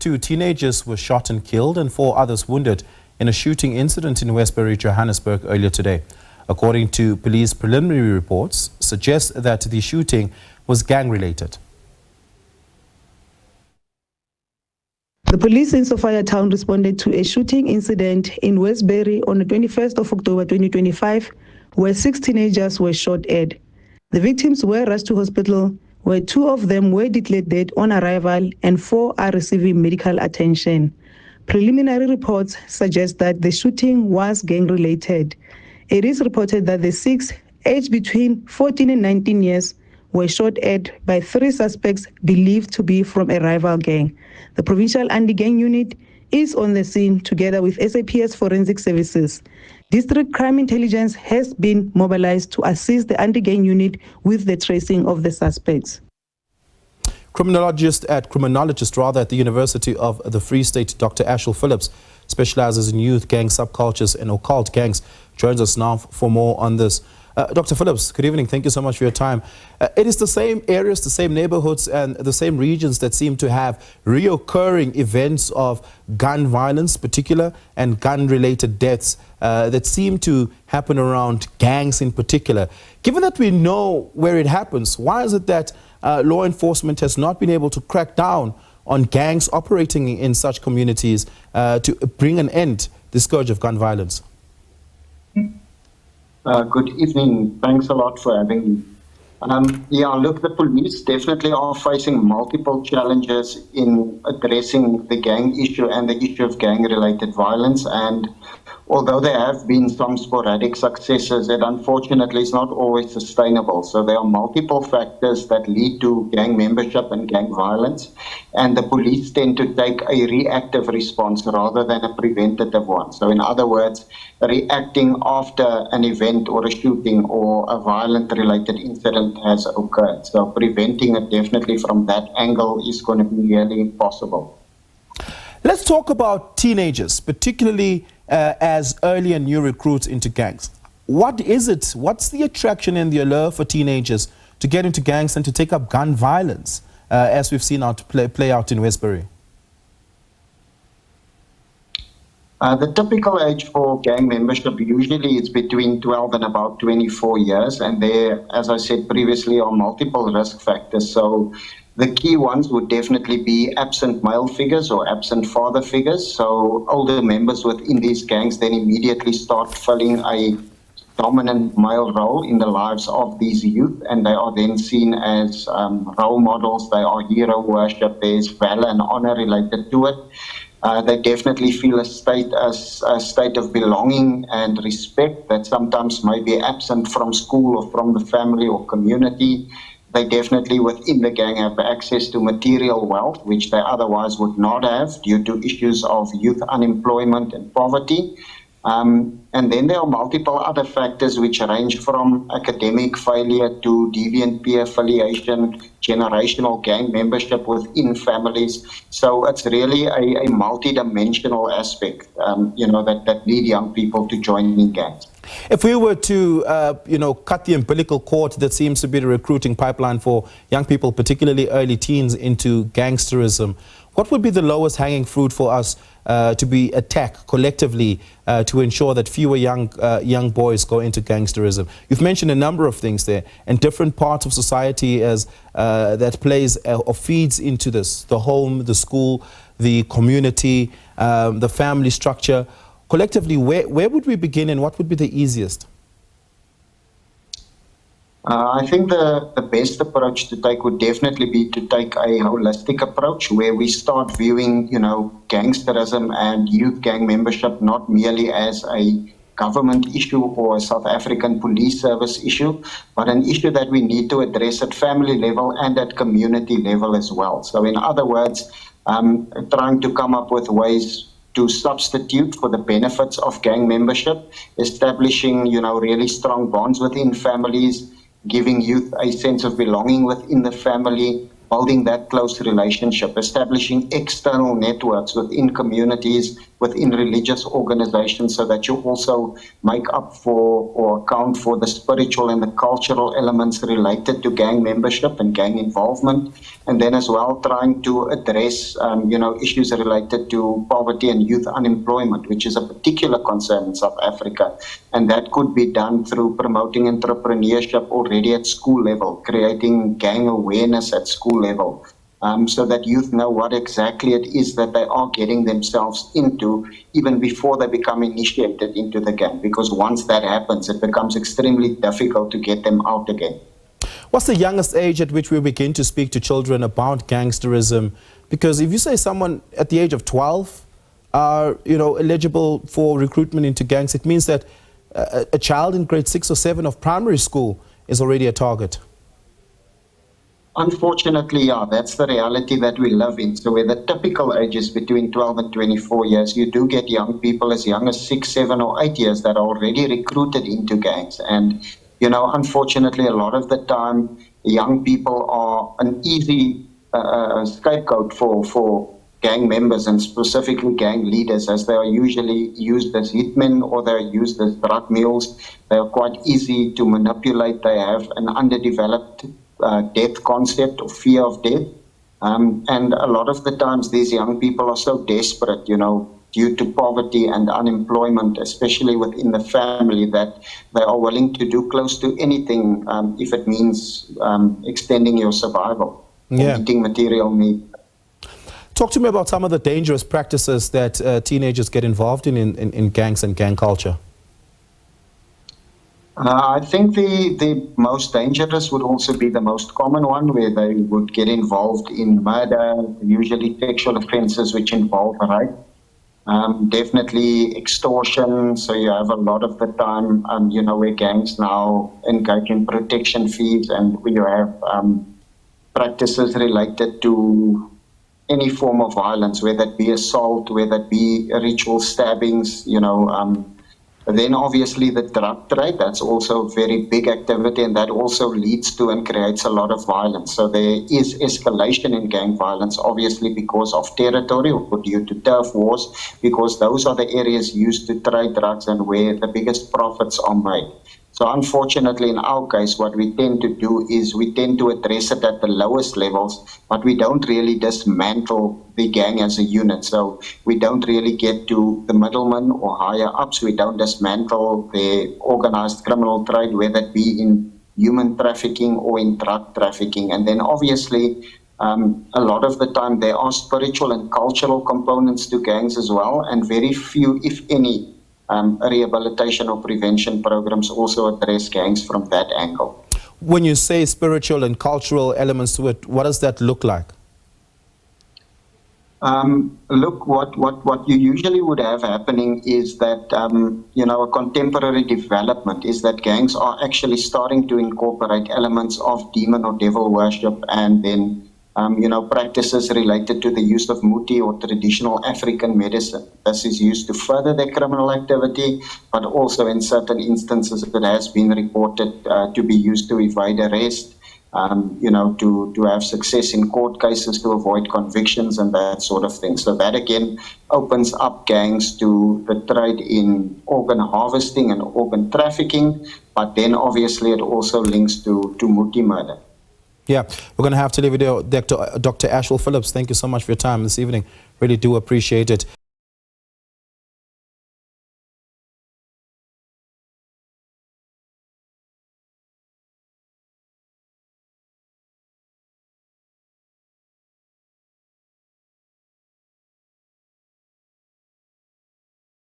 2 teenagers were shot and killed and 4 others wounded in a shooting incident in Westbury, Johannesburg earlier today. According to police preliminary reports, suggest that the shooting was gang-related. The police in Sophia Town responded to a shooting incident in Westbury on the 21st of October 2025, where 6 teenagers were shot dead. The victims were rushed to hospital, where 2 of them were declared dead on arrival and 4 are receiving medical attention. Preliminary reports suggest that the shooting was gang-related. It is reported that the 6, aged between 14 and 19 years, were shot at by 3 suspects believed to be from a rival gang. The Provincial Anti-Gang Unit is on the scene together with SABC Forensic Services. District Crime Intelligence has been mobilized to assist the Anti-Gang Unit with the tracing of the suspects. Criminologist at the University of the Free State, Dr. Ashwill Phillips, specialises in youth gang subcultures and occult gangs, joins us now for more on this. Dr. Phillips, good evening. Thank you so much for your time. It is the same areas, the same neighborhoods and the same regions that seem to have reoccurring events of gun violence, particular, and gun-related deaths that seem to happen around gangs in particular. Given that we know where it happens, why is it that law enforcement has not been able to crack down on gangs operating in such communities to bring an end to the scourge of gun violence? Good evening. Thanks a lot for having me. Look, the police definitely are facing multiple challenges in addressing the gang issue and the issue of gang-related violence. And although there have been some sporadic successes, it unfortunately is not always sustainable. So there are multiple factors that lead to gang membership and gang violence. And the police tend to take a reactive response rather than a preventative one. So in other words, reacting after an event or a shooting or a violent-related incident has occurred. So preventing it definitely from that angle is going to be really impossible. Let's talk about teenagers, particularly as early and new recruits into gangs. What is it? What's the attraction and the allure for teenagers to get into gangs and to take up gun violence, as we've seen play out in Westbury? The typical age for gang membership usually is between 12 and about 24 years. And there, as I said previously, are multiple risk factors. So the key ones would definitely be absent male figures or absent father figures. So older members within these gangs then immediately start filling a dominant male role in the lives of these youth, and they are then seen as role models. They are hero worship. There's valor and honor related to it. They definitely feel a state of belonging and respect that sometimes may be absent from school or from the family or community. They definitely within the gang have access to material wealth, which they otherwise would not have due to issues of youth unemployment and poverty. And then there are multiple other factors which range from academic failure to deviant peer affiliation, generational gang membership within families. So it's really a multi-dimensional aspect, that lead young people to join in gangs. If we were to, cut the umbilical cord that seems to be the recruiting pipeline for young people, particularly early teens, into gangsterism, what would be the lowest hanging fruit for us to be attacked collectively to ensure that fewer young boys go into gangsterism? You've mentioned a number of things there, and different parts of society as that plays or feeds into this: the home, the school, the community, the family structure. Collectively, where would we begin, and what would be the easiest? I think the best approach to take would definitely be to take a holistic approach where we start viewing, gangsterism and youth gang membership not merely as a government issue or a South African police service issue, but an issue that we need to address at family level and at community level as well. So in other words, trying to come up with ways to substitute for the benefits of gang membership, establishing, really strong bonds within families, giving youth a sense of belonging within the family, building that close relationship, establishing external networks within communities within religious organizations, so that you also make up for or account for the spiritual and the cultural elements related to gang membership and gang involvement, and then as well trying to address issues related to poverty and youth unemployment, which is a particular concern in South Africa, and that could be done through promoting entrepreneurship already at school level, creating gang awareness at school level, so that youth know what exactly it is that they are getting themselves into even before they become initiated into the gang, because once that happens, it becomes extremely difficult to get them out again. What's the youngest age at which we begin to speak to children about gangsterism? Because if you say someone at the age of 12 are eligible for recruitment into gangs, it means that a child in grade 6 or 7 of primary school is already a target. Unfortunately, yeah, that's the reality that we live in. So where the typical age is between 12 and 24 years, you do get young people as young as 6, 7 or 8 years that are already recruited into gangs. And, unfortunately, a lot of the time, young people are an easy scapegoat for gang members and specifically gang leaders, as they are usually used as hitmen or they are used as drug mules. They are quite easy to manipulate. They have an underdeveloped death concept or fear of death. And a lot of the times these young people are so desperate, due to poverty and unemployment, especially within the family, that they are willing to do close to anything if it means extending your survival, or meeting material needs. Talk to me about some of the dangerous practices that teenagers get involved in gangs and gang culture. I think the most dangerous would also be the most common one, where they would get involved in murder, usually sexual offences which involve rape. Definitely extortion. So you have a lot of the time, where gangs now engage in protection fees, and we have practices related to any form of violence, whether it be assault, whether it be ritual stabbings, Then obviously the drug trade, that's also a very big activity, and that also leads to and creates a lot of violence. So there is escalation in gang violence, obviously because of territory or due to turf wars, because those are the areas used to trade drugs and where the biggest profits are made. So unfortunately, in our case, what we tend to do is we tend to address it at the lowest levels, but we don't really dismantle the gang as a unit. So we don't really get to the middlemen or higher ups. We don't dismantle the organized criminal trade, whether it be in human trafficking or in drug trafficking. And then obviously, a lot of the time there are spiritual and cultural components to gangs as well, and very few, if any, rehabilitation or prevention programs also address gangs from that angle. When you say spiritual and cultural elements to it, what does that look like? Look, what you usually would have happening is that, a contemporary development is that gangs are actually starting to incorporate elements of demon or devil worship, and then practices related to the use of muti or traditional African medicine. This is used to further their criminal activity, but also in certain instances it has been reported to be used to evade arrest, to have success in court cases, to avoid convictions and that sort of thing. So that again opens up gangs to the trade in organ harvesting and organ trafficking, but then obviously it also links to muti murder. Yeah, we're going to have to leave it there. Dr. Ashwill Phillips, thank you so much for your time this evening. Really do appreciate it.